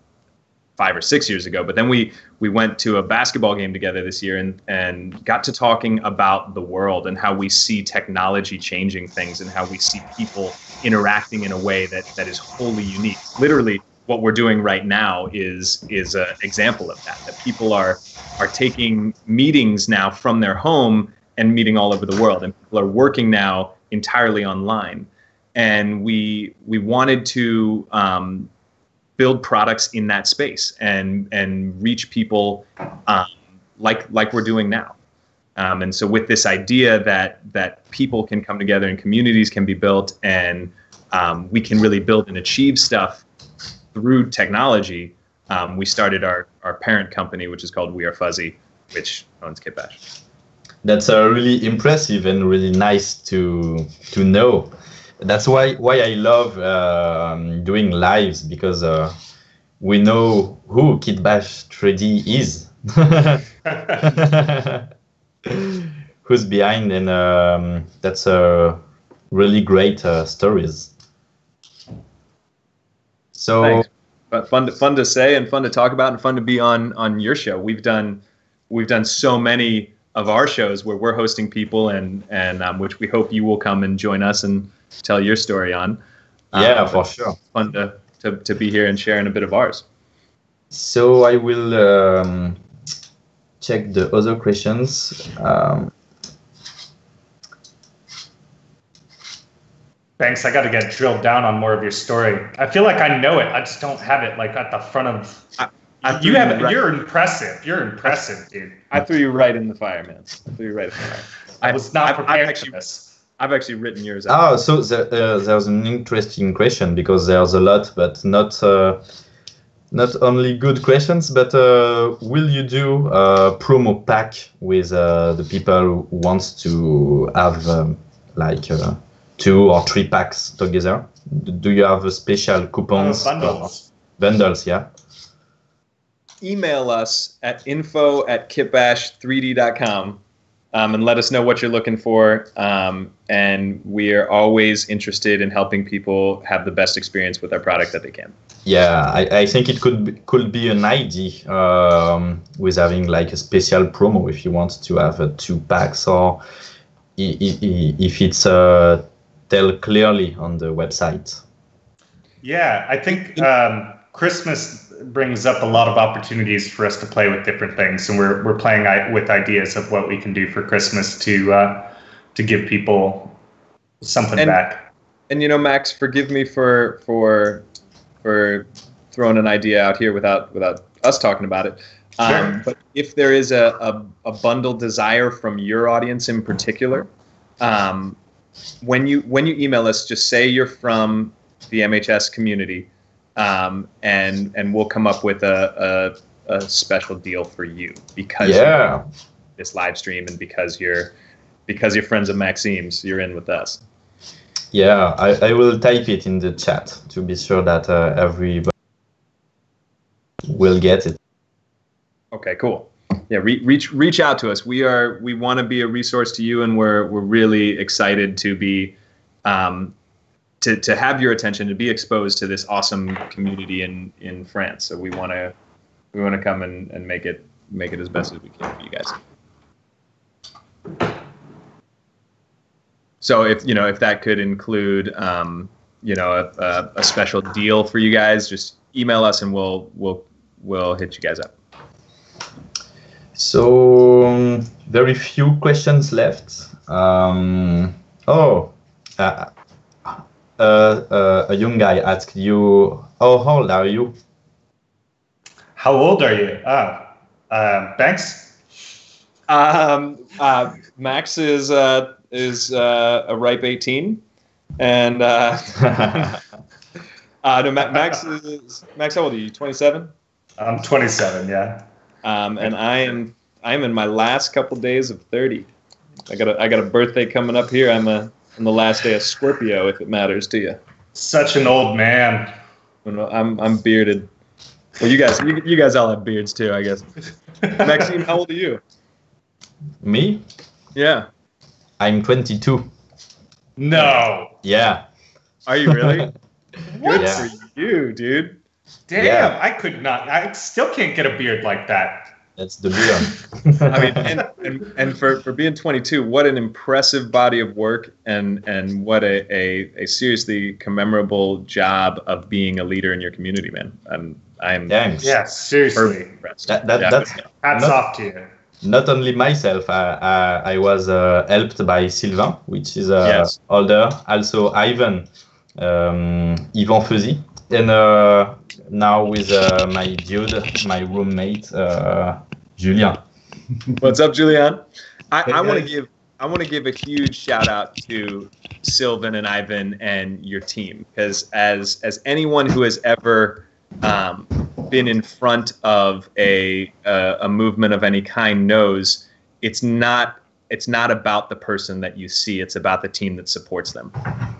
5 or 6 years ago, but then we went to a basketball game together this year and got to talking about the world and how we see technology changing things and how we see people interacting in a way that is wholly unique. Literally, what we're doing right now is an example of that people are taking meetings now from their home and meeting all over the world, and people are working now entirely online. And we wanted to build products in that space and reach people like we're doing now. And so with this idea that people can come together and communities can be built, and we can really build and achieve stuff through technology, we started our parent company, which is called We Are Fuzzy, which owns Kitbash. That's really impressive and really nice to know. That's why I love doing lives, because we know who Kitbash3D is, who's behind, and that's really great stories. So, thanks. But fun to say and fun to talk about and fun to be on your show. We've done so many of our shows where we're hosting people and which we hope you will come and join us and tell your story on. Yeah, for sure. Fun to be here and sharing a bit of ours. So I will check the other questions. Thanks. I got to get drilled down on more of your story. I feel like I know it. I just don't have it like at the front of. You have it. Right. You're impressive. You're impressive, dude. I threw you right in the fire, man. I threw you right in the fire. I was not prepared for this. I've actually written yours out. Oh, so there's an interesting question, because there's a lot, but not only good questions, but will you do a promo pack with the people who wants to have like 2 or 3 packs together? Do you have a special coupons? Bundles, yeah. Email us at info@kitbash3d.com and let us know what you're looking for. And we are always interested in helping people have the best experience with our product that they can. Yeah, I think it could be an idea with having like a special promo if you want to have 2 packs, or if it's tell clearly on the website. Yeah, I think Christmas brings up a lot of opportunities for us to play with different things, and we're playing with ideas of what we can do for Christmas to give people something back. And Max, forgive me for throwing an idea out here without us talking about it. Sure. But if there is a bundle desire from your audience in particular, when you email us, just say you're from the MHS community, and we'll come up with a special deal for you because you're this live stream, and because you're friends of Maxime's, you're in with us. Yeah, I will type it in the chat to be sure that everybody will get it. Okay, cool. Yeah, reach out to us. We want to be a resource to you, and we're really excited to be to have your attention, to be exposed to this awesome community in France. So we want to come and make it as best as we can for you guys. So if that could include a special deal for you guys, just email us and we'll hit you guys up. So very few questions left. A young guy asked you, how old are you? How old are you? Thanks. Max is a ripe 18, and Max, how old are you? 27? I'm 27. Yeah. And I'm in my last couple days of 30. I got a birthday coming up here. I'm a on the last day of Scorpio, if it matters to you. Such an old man. I'm bearded. Well, you guys all have beards too, I guess. Maxime, how old are you? Me? Yeah. I'm 22. No. Yeah. Are you really? Good Yeah. for you, dude. Damn, Yeah. I could not. I still can't get a beard like that. That's the beard. I mean, and for being 22, what an impressive body of work, and what a seriously commemorable job of being a leader in your community, man. I'm Thanks. Yeah, seriously. impressed. That's Hats not- off to you. not only myself. I was helped by Sylvain, which is Yes. older. Also Ivan, Yvan Feuzy, and now with my dude, my roommate, Julien. What's up, Julian? Hey, I want to guys. give a huge shout out to Sylvan and Ivan and your team, because as anyone who has ever been in front of a movement of any kind knows, it's not about the person that you see, it's about the team that supports them.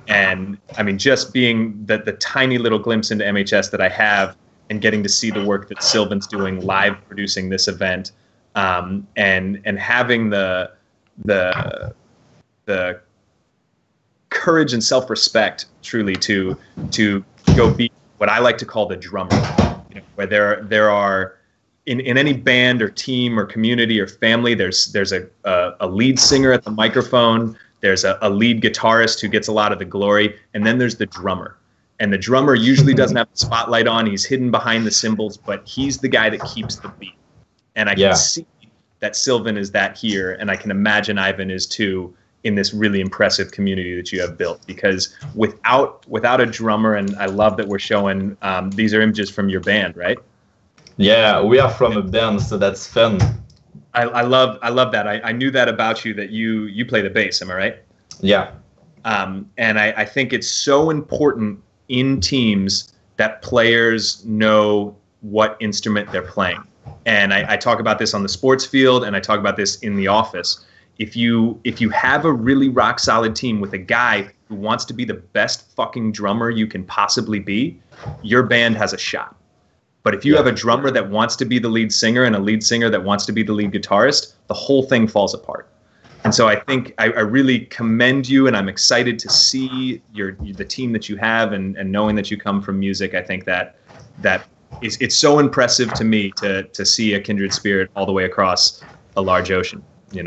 And I mean, just being the tiny little glimpse into MHS that I have, and getting to see the work that Sylvan's doing live producing this event, and having the courage and self-respect truly to go be what I like to call the drummer, where there are in any band or team or community or family, there's a lead singer at the microphone, there's a lead guitarist who gets a lot of the glory, and then there's the drummer. And the drummer usually doesn't have the spotlight on, he's hidden behind the cymbals, but he's the guy that keeps the beat. And I can see that Sylvan is that here, and I can imagine Ivan is too, in this really impressive community that you have built. Because without a drummer, and I love that we're showing, these are images from your band, right? Yeah, we are from a band, so that's fun. I love that. I knew that about you, that you play the bass, am I right? Yeah. And I think it's so important in teams that players know what instrument they're playing. And I talk about this on the sports field, and I talk about this in the office. If you have a really rock solid team with a guy who wants to be the best fucking drummer you can possibly be, your band has a shot. But if you have a drummer that wants to be the lead singer and a lead singer that wants to be the lead guitarist, the whole thing falls apart. And so I think I really commend you, and I'm excited to see the team that you have, and knowing that you come from music. I think that it's so impressive to me to see a kindred spirit all the way across a large ocean.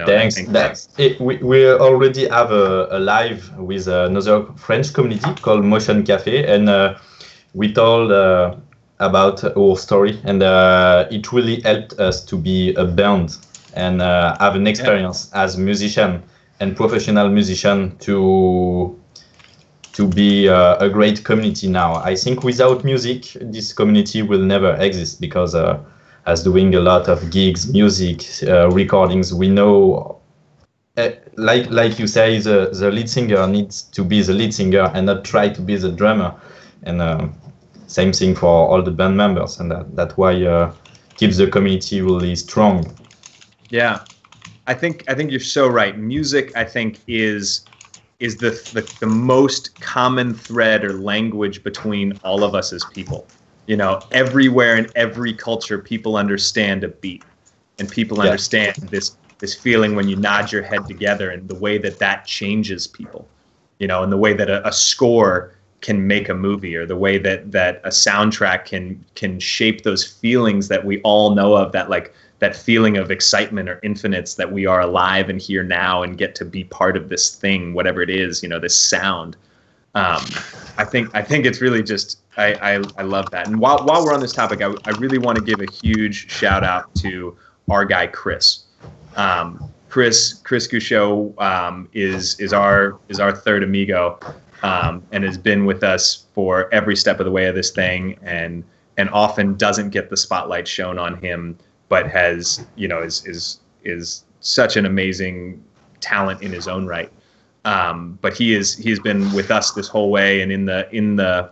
Thanks. That's it. We already have a live with another French community called Motion Café, and we told about our story, and it really helped us to be a band and have an experience as musician and professional musician to be a great community now. I think without music, this community will never exist, because as doing a lot of gigs, music, recordings, we know, like you say, the lead singer needs to be the lead singer and not try to be the drummer. And same thing for all the band members, and that's why keeps the community really strong. Yeah, I think you're so right. Music, I think, is the most common thread or language between all of us as people. Everywhere in every culture, people understand a beat, and people understand this feeling when you nod your head together, and the way that changes people, and the way that a score can make a movie, or the way that a soundtrack can shape those feelings that we all know of, that feeling of excitement or infinites, that we are alive and here now and get to be part of this thing, whatever it is, this sound. I think it's really just, I love that. And while we're on this topic, I really want to give a huge shout out to our guy Chris. Chris Gouchot is our third amigo, and has been with us for every step of the way of this thing, and often doesn't get the spotlight shown on him, but has is such an amazing talent in his own right. But he's been with us this whole way, and in the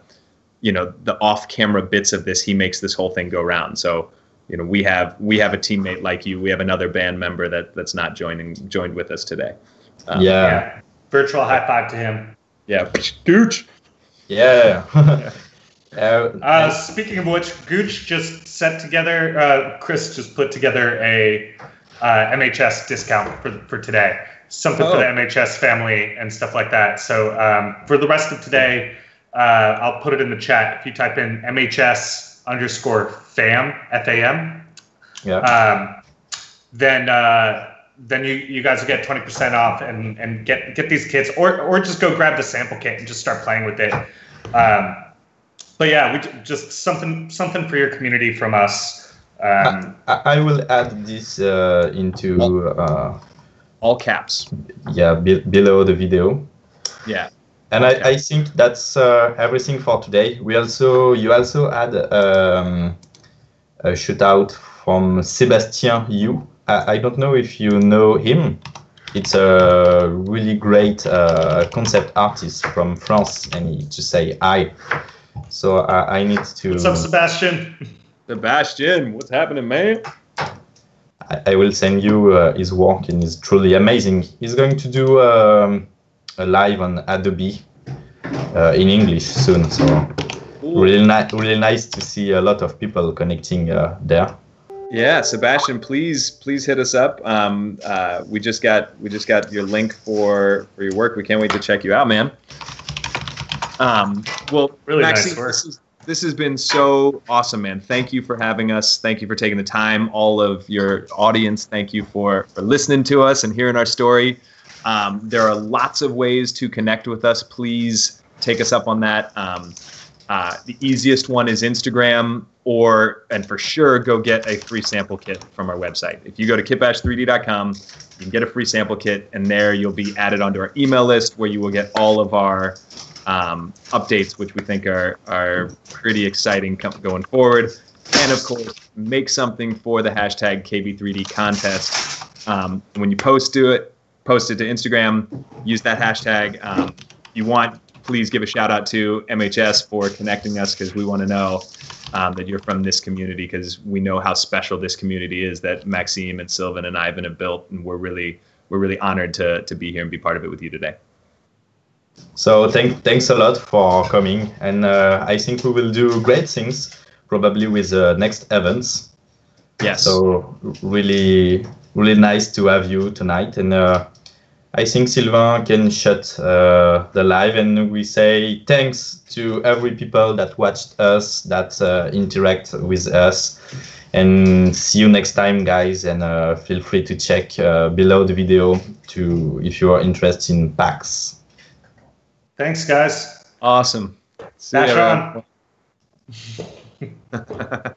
the off-camera bits of this, he makes this whole thing go round. So we have a teammate like you. We have another band member that's not joined with us today. Yeah. Virtual high five to him. Yeah, Gooch. Yeah. Speaking of which, Gooch just Chris just put together a MHS discount for today. Something for the MHS family and stuff like that. So for the rest of today, I'll put it in the chat. If you type in MHS_FAM, FAM, then you guys will get 20% off and get these kits, or just go grab the sample kit and just start playing with it. But yeah, we just something for your community from us. I will add this into all caps. Yeah, below the video. Yeah. And I think that's everything for today. You also had a shout out from Sébastien Yu. I don't know if you know him. It's a really great concept artist from France, and he to say hi. So I need to. What's up, Sebastian? Sebastian, what's happening, man? I will send you his work, and it's truly amazing. He's going to do a live on Adobe in English soon. So really nice to see a lot of people connecting there. Yeah, Sebastian, please hit us up. We just got your link for your work. We can't wait to check you out, man. Well, really Maxime, nice work. This has been so awesome, man. Thank you for having us. Thank you for taking the time. All of your audience, thank you for listening to us and hearing our story. There are lots of ways to connect with us. Please take us up on that. The easiest one is Instagram, and for sure, go get a free sample kit from our website. If you go to kitbash3d.com, you can get a free sample kit, and there you'll be added onto our email list where you will get all of our updates, which we think are pretty exciting going forward. And of course, make something for the hashtag KB3D contest. When you post it to Instagram, use that hashtag. You want, please give a shout out to MHS for connecting us, because we want to know that you're from this community, because we know how special this community is that Maxime and Sylvan and Ivan have built, and we're really honored to be here and be part of it with you today. So thanks a lot for coming, and I think we will do great things probably with the next events. Yes. So really nice to have you tonight, and I think Sylvain can shut the live, and we say thanks to every people that watched us, that interact with us, and see you next time, guys. And feel free to check below the video if you are interested in packs. Thanks, guys. Awesome. Dash on.